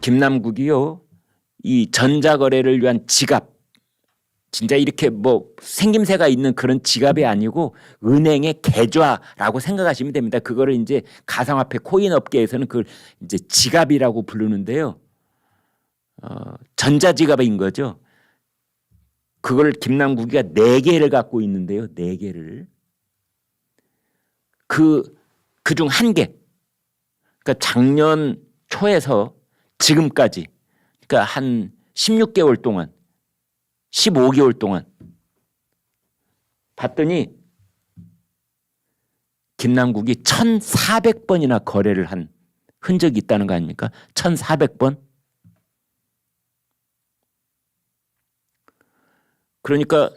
김남국이요, 이 전자거래를 위한 지갑, 진짜 이렇게 뭐 생김새가 있는 그런 지갑이 아니고 은행의 계좌라고 생각하시면 됩니다. 그거를 이제 가상화폐 코인 업계에서는 그걸 이제 지갑이라고 부르는데요. 전자지갑인 거죠. 그걸 김남국이가 4개를 갖고 있는데요. 4개를. 그중 1개. 그러니까 작년 초에서 지금까지, 그러니까 한 16개월 동안, 15개월 동안 봤더니 김남국이 1,400번이나 거래를 한 흔적이 있다는 거 아닙니까? 1,400번. 그러니까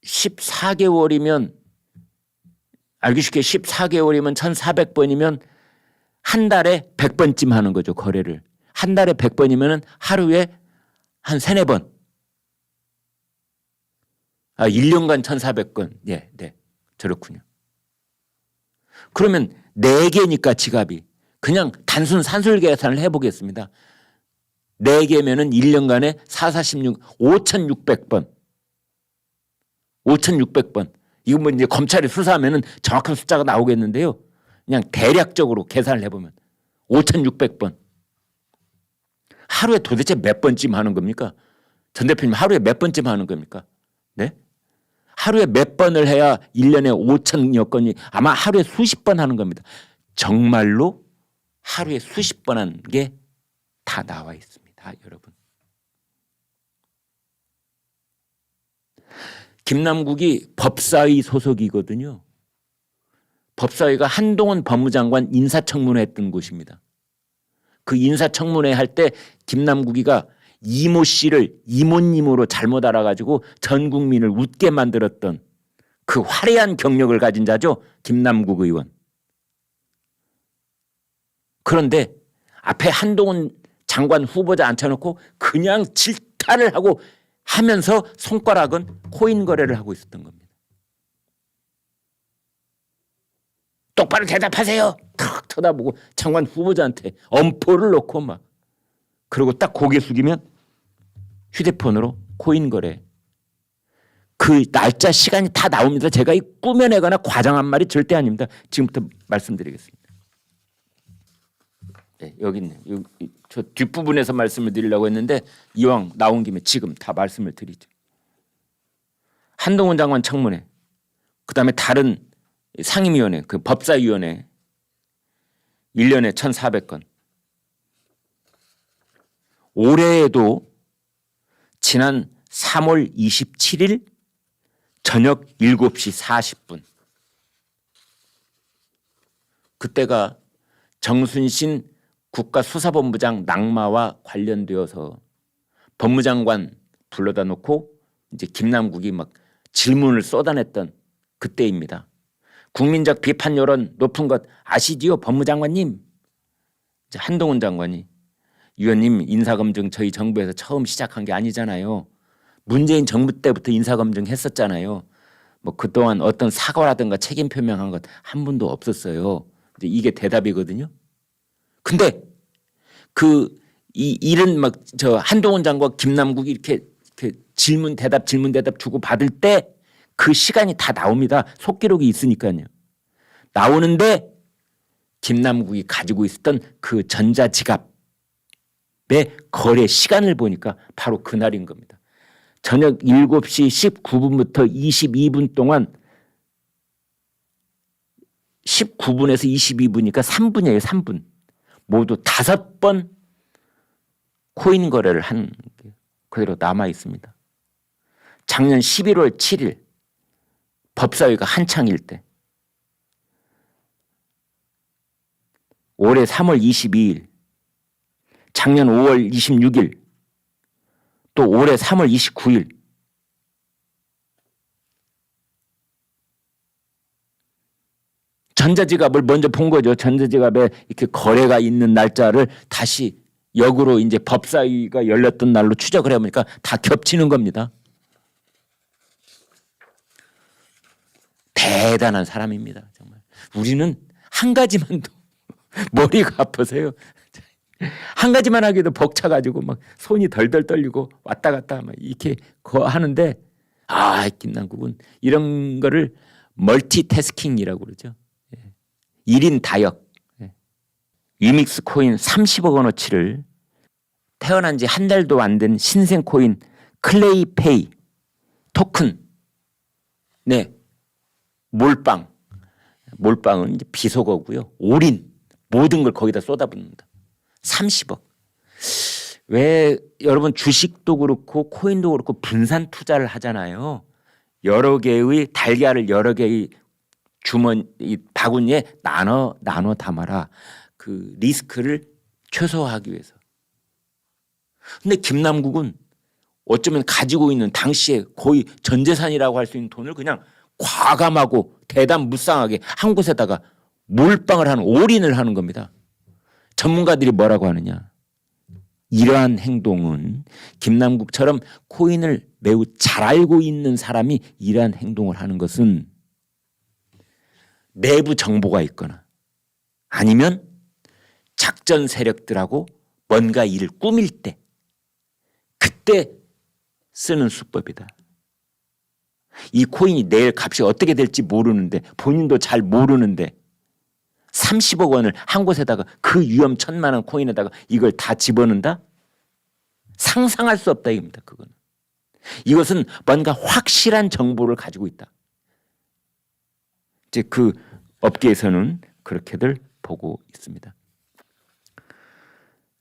14개월이면 알기 쉽게 14개월이면 1,400번이면 한 달에 100번쯤 하는 거죠, 거래를. 한 달에 100번이면 하루에 한 3, 4번. 1년간 1,400건. 네, 저렇군요. 그러면 4개니까 지갑이. 그냥 단순 산술 계산을 해보겠습니다. 4개면은 1년간에 4, 4, 16, 5,600번. 5,600번. 이거 뭐 이제 검찰이 수사하면은 정확한 숫자가 나오겠는데요. 그냥 대략적으로 계산을 해보면 5,600번. 하루에 도대체 몇 번쯤 하는 겁니까? 전 대표님 하루에 몇 번쯤 하는 겁니까? 네? 하루에 몇 번을 해야 1년에 5,000여 건이, 아마 하루에 수십 번 하는 겁니다. 정말로 하루에 수십 번 하는 게 다 나와 있습니다, 여러분. 김남국이 법사위 소속이거든요. 법사위가 한동훈 법무장관 인사청문회 했던 곳입니다. 그 인사청문회 할 때 김남국이가 이모 씨를 이모님으로 잘못 알아가지고 전 국민을 웃게 만들었던 그 화려한 경력을 가진 자죠, 김남국 의원. 그런데 앞에 한동훈 장관 후보자 앉혀놓고 그냥 질타를 하고 하면서 손가락은 코인 거래를 하고 있었던 겁니다. 똑바로 대답하세요. 탁 쳐다보고 장관 후보자한테 엄포를 놓고 막, 그리고 딱 고개 숙이면 휴대폰으로 코인 거래. 그 날짜 시간이 다 나옵니다. 제가 이 꾸며내거나 과장한 말이 절대 아닙니다. 지금부터 말씀드리겠습니다. 네, 여기 있네요. 저 뒷부분에서 말씀을 드리려고 했는데 이왕 나온 김에 지금 다 말씀을 드리죠. 한동훈 장관 청문회, 그다음에 다른 상임위원회, 그 법사위원회 1년에 1,400건. 올해에도 지난 3월 27일 저녁 7시 40분 그때가 정순신 국가수사본부장 낙마와 관련되어서 법무장관 불러다 놓고 이제 김남국이 막 질문을 쏟아냈던 그때입니다. 국민적 비판 여론 높은 것 아시지요, 법무장관님? 이제 한동훈 장관이, 위원님 인사검증 저희 정부에서 처음 시작한 게 아니잖아요. 문재인 정부 때부터 인사검증 했었잖아요. 뭐 그동안 어떤 사과라든가 책임 표명한 것 한 번도 없었어요. 이제 이게 대답이거든요. 근데 이런 막 저 한동훈 장관 김남국이 이렇게 질문 대답 주고 받을 때 그 시간이 다 나옵니다. 속기록이 있으니까요. 나오는데 김남국이 가지고 있었던 그 전자지갑의 거래 시간을 보니까 바로 그날인 겁니다. 저녁 7시 19분부터 22분 동안 19분에서 22분이니까 3분이에요. 3분. 모두 5번 코인 거래를 한 게 그대로 남아 있습니다. 작년 11월 7일 법사위가 한창일 때, 올해 3월 22일, 작년 5월 26일, 또 올해 3월 29일 전자지갑을 먼저 본 거죠. 전자지갑에 이렇게 거래가 있는 날짜를 다시 역으로 이제 법사위가 열렸던 날로 추적을 해보니까 다 겹치는 겁니다. 대단한 사람입니다. 정말. 우리는 한 가지만 더 머리가 아프세요. 한 가지만 하기도 벅차가지고 막 손이 덜덜 떨리고 왔다 갔다 막 이렇게 하는데 김남국은 이런 거를 멀티태스킹이라고 그러죠. 1인 다역. 유믹스 코인 30억 원어치를 태어난 지 한 달도 안 된 신생 코인 클레이페이 토큰. 네. 몰빵은 이제 비속어고요. 올인. 모든 걸 거기다 쏟아붓는다. 30억. 왜 여러분 주식도 그렇고 코인도 그렇고 분산 투자를 하잖아요. 여러 개의 달걀을 여러 개의 이 바구니에 나눠 담아라. 그 리스크를 최소화하기 위해서. 근데 김남국은 어쩌면 가지고 있는 당시에 거의 전 재산이라고 할 수 있는 돈을 그냥 과감하고 대담무쌍하게 한 곳에다가 몰빵을 하는 올인을 하는 겁니다. 전문가들이 뭐라고 하느냐. 이러한 행동은 김남국처럼 코인을 매우 잘 알고 있는 사람이 이러한 행동을 하는 것은 내부 정보가 있거나 아니면 작전 세력들하고 뭔가 일을 꾸밀 때 그때 쓰는 수법이다. 이 코인이 내일 값이 어떻게 될지 모르는데 본인도 잘 모르는데 30억 원을 한 곳에다가 그 위험천만한 코인에다가 이걸 다 집어넣는다? 상상할 수 없다 이겁니다. 그거는. 이것은 뭔가 확실한 정보를 가지고 있다. 이제 그 업계에서는 그렇게들 보고 있습니다.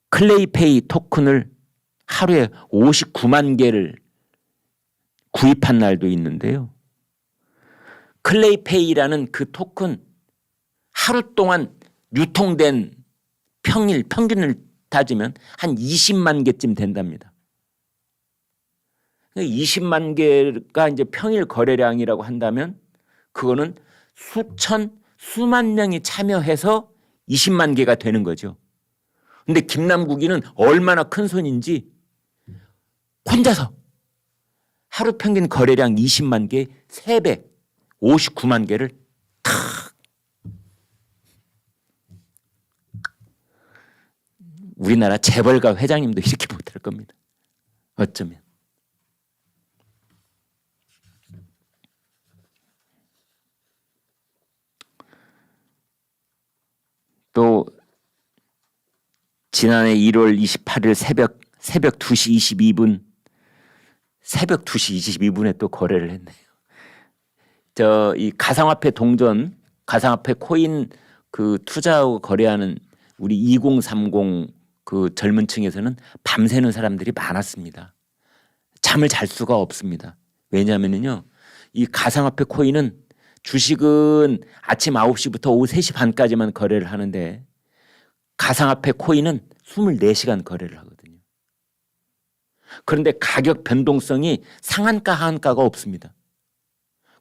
클레이페이 토큰을 하루에 59만 개를 구입한 날도 있는데요. 클레이페이라는 그 토큰 하루 동안 유통된 평균을 따지면 한 20만 개쯤 된답니다. 20만 개가 이제 평일 거래량이라고 한다면 그거는 수만 명이 참여해서 20만 개가 되는 거죠. 근데 김남국이는 얼마나 큰 손인지 혼자서 하루 평균 거래량 20만 개 3배 59만 개를 탁 우리나라 재벌가 회장님도 이렇게 못할 겁니다. 어쩌면. 또 지난해 1월 28일 새벽 2시 22분 새벽 2시 22분에 또 거래를 했네요. 이 가상화폐 동전, 가상화폐 코인 그 투자하고 거래하는 우리 2030 그 젊은 층에서는 밤새는 사람들이 많았습니다. 잠을 잘 수가 없습니다. 왜냐하면요, 이 가상화폐 코인은 주식은 아침 9시부터 오후 3시 반까지만 거래를 하는데 가상화폐 코인은 24시간 거래를 하거든요. 그런데 가격 변동성이 상한가 하한가가 없습니다.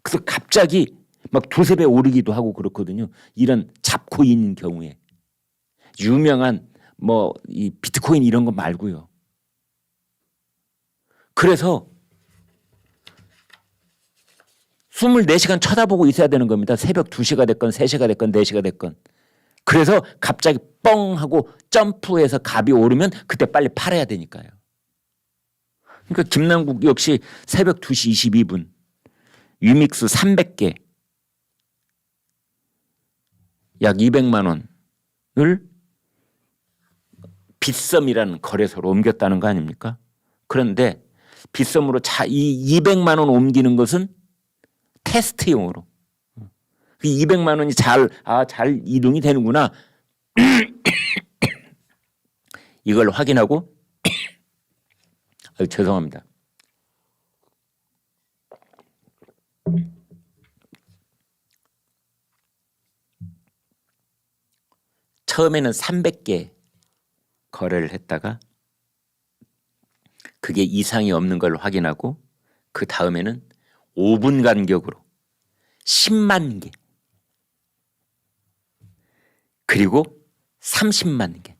그래서 갑자기 막 2~3배 오르기도 하고 그렇거든요. 이런 잡코인인 경우에. 유명한 이 비트코인 이런 거 말고요. 그래서 24시간 쳐다보고 있어야 되는 겁니다. 새벽 2시가 됐건 3시가 됐건 4시가 됐건. 그래서 갑자기 뻥 하고 점프해서 값이 오르면 그때 빨리 팔아야 되니까요. 그러니까 김남국 역시 새벽 2시 22분 유믹스 300개 약 200만 원을 빗썸이라는 거래소로 옮겼다는 거 아닙니까? 그런데 빗썸으로 이 200만 원 옮기는 것은 테스트용으로. 200만 원이 잘 이동이 되는구나. 이걸 확인하고 죄송합니다. 처음에는 300개 거래를 했다가 그게 이상이 없는 걸 확인하고 그 다음에는 5분 간격으로 10만 개 그리고 30만 개.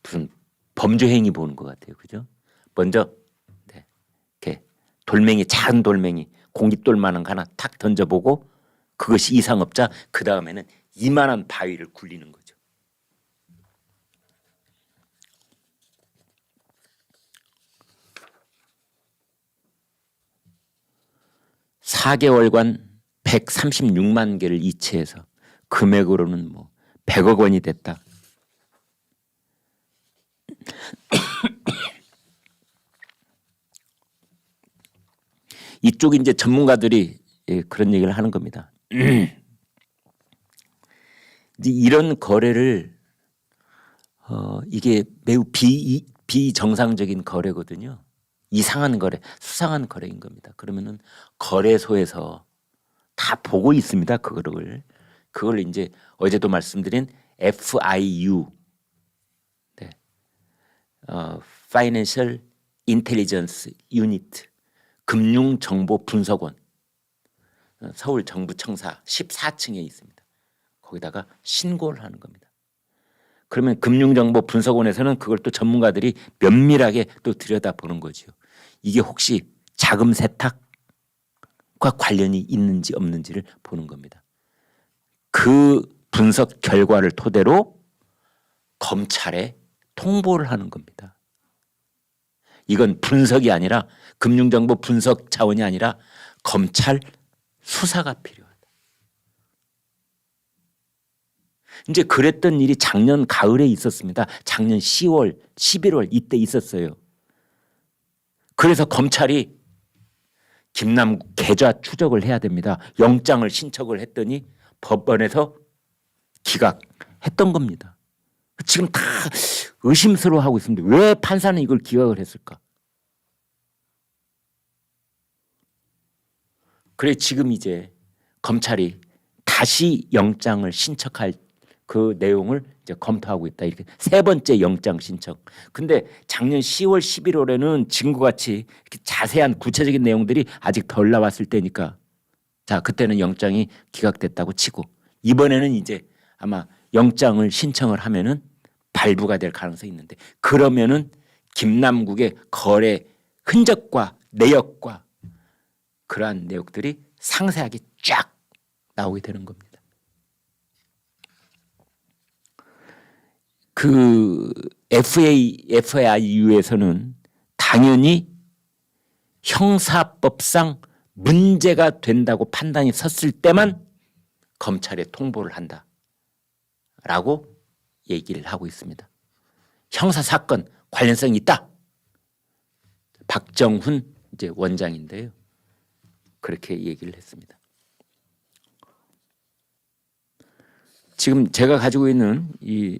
무슨 범죄 행위 보는 것 같아요. 그죠? 먼저 이렇게 작은 돌멩이 공깃돌만한 거 하나 탁 던져보고 그것이 이상 없자 그 다음에는 이만한 바위를 굴리는 거죠. (4개월간) 136만 개를 이체해서 금액으로는 뭐 100억 원이 됐다. 이쪽 이제 전문가들이 그런 얘기를 하는 겁니다. 이제 이런 거래를 이게 매우 비정상적인 거래거든요. 이상한 거래, 수상한 거래인 겁니다. 그러면은 거래소에서 다 보고 있습니다. 그걸 이제 어제도 말씀드린 FIU, 네. Financial Intelligence Unit, 금융정보분석원, 서울정부청사 14층에 있습니다. 거기다가 신고를 하는 겁니다. 그러면 금융정보분석원에서는 그걸 또 전문가들이 면밀하게 또 들여다보는 거죠. 이게 혹시 자금 세탁과 관련이 있는지 없는지를 보는 겁니다. 그 분석 결과를 토대로 검찰에 통보를 하는 겁니다. 이건 분석이 아니라, 금융정보 분석 차원이 아니라 검찰 수사가 필요하다. 이제 그랬던 일이 작년 가을에 있었습니다. 작년 10월, 11월 이때 있었어요. 그래서 검찰이 김남국 계좌 추적을 해야 됩니다. 영장을 신청을 했더니 법원에서 기각했던 겁니다. 지금 다 의심스러워하고 있습니다. 왜 판사는 이걸 기각을 했을까? 그래 지금 이제 검찰이 다시 영장을 신청할 그 내용을 이제 검토하고 있다. 이렇게 세 번째 영장 신청. 근데 작년 10월, 11월에는 지금과 같이 이렇게 자세한 구체적인 내용들이 아직 덜 나왔을 때니까, 자 그때는 영장이 기각됐다고 치고, 이번에는 이제 아마 영장을 신청을 하면은 발부가 될 가능성이 있는데, 그러면은 김남국의 거래 흔적과 내역과 그러한 내용들이 상세하게 쫙 나오게 되는 겁니다. 그 FIU에서는 당연히 형사법상 문제가 된다고 판단이 섰을 때만 검찰에 통보를 한다라고 얘기를 하고 있습니다. 형사사건 관련성이 있다. 박정훈 이제 원장인데요. 그렇게 얘기를 했습니다. 지금 제가 가지고 있는 이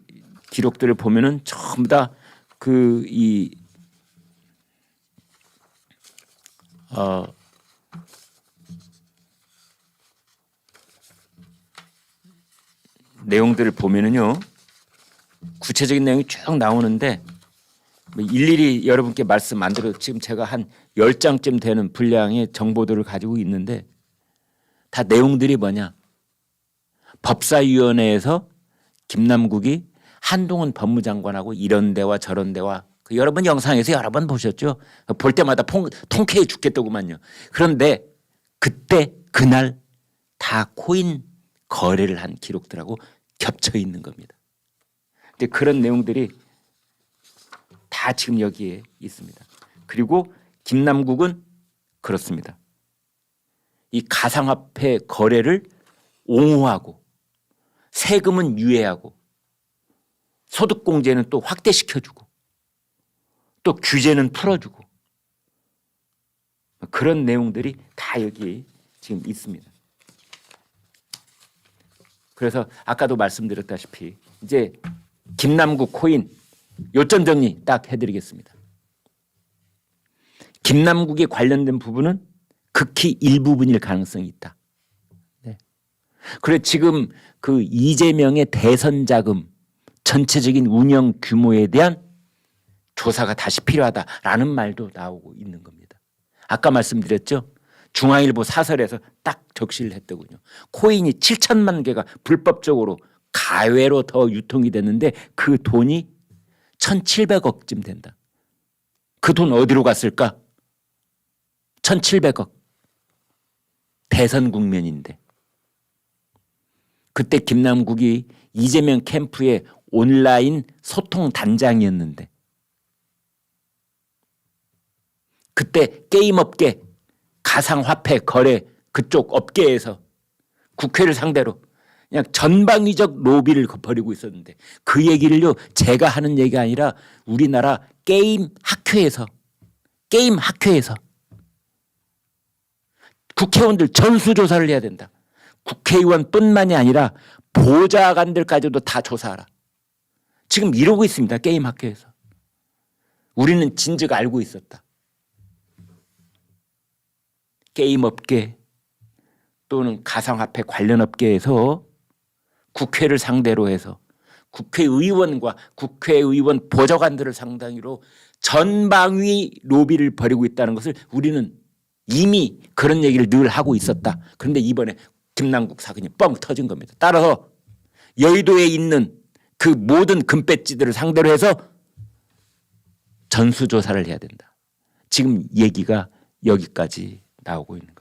기록들을 보면은 전부 다 그 내용들을 보면은요, 구체적인 내용이 쭉 나오는데 일일이 여러분께 말씀 안 드려도 지금 제가 한 10장쯤 되는 분량의 정보들을 가지고 있는데, 다 내용들이 뭐냐, 법사위원회에서 김남국이 한동훈 법무장관하고 이런 대화 저런 대화, 여러분 영상에서 여러 번 보셨죠? 볼 때마다 통쾌해 죽겠더구만요. 그런데 그때 그날 다 코인 거래를 한 기록들하고 겹쳐 있는 겁니다. 근데 그런 내용들이 다 지금 여기에 있습니다. 그리고 김남국은 그렇습니다. 이 가상화폐 거래를 옹호하고, 세금은 유예하고, 소득공제는 또 확대시켜주고, 또 규제는 풀어주고, 그런 내용들이 다 여기 지금 있습니다. 그래서 아까도 말씀드렸다시피 이제 김남국 코인 요점 정리 딱 해드리겠습니다. 김남국에 관련된 부분은 극히 일부분일 가능성이 있다. 네. 그래 지금 그 이재명의 대선 자금 전체적인 운영 규모에 대한 조사가 다시 필요하다라는 말도 나오고 있는 겁니다. 아까 말씀드렸죠. 중앙일보 사설에서 딱 적시를 했더군요. 코인이 7천만 개가 불법적으로 가외로 더 유통이 됐는데 그 돈이 1,700억쯤 된다. 그 돈 어디로 갔을까? 1,700억. 대선 국면인데. 그때 김남국이 이재명 캠프의 온라인 소통 단장이었는데 그때 게임업계 가상화폐 거래 그쪽 업계에서 국회를 상대로 그냥 전방위적 로비를 벌이고 있었는데 그 얘기를요 제가 하는 얘기가 아니라 우리나라 게임 학회에서 국회의원들 전수조사를 해야 된다. 국회의원뿐만이 아니라 보좌관들까지도 다 조사하라. 지금 이러고 있습니다. 게임 학회에서. 우리는 진즉 알고 있었다. 게임업계 또는 가상화폐 관련 업계에서 국회를 상대로 해서 국회의원과 국회의원 보좌관들을 상당히로 전방위 로비를 벌이고 있다는 것을 우리는 이미 그런 얘기를 늘 하고 있었다. 그런데 이번에 김남국 사건이 뻥 터진 겁니다. 따라서 여의도에 있는 그 모든 금배지들을 상대로 해서 전수조사를 해야 된다. 지금 얘기가 여기까지 나오고 있는 겁니다.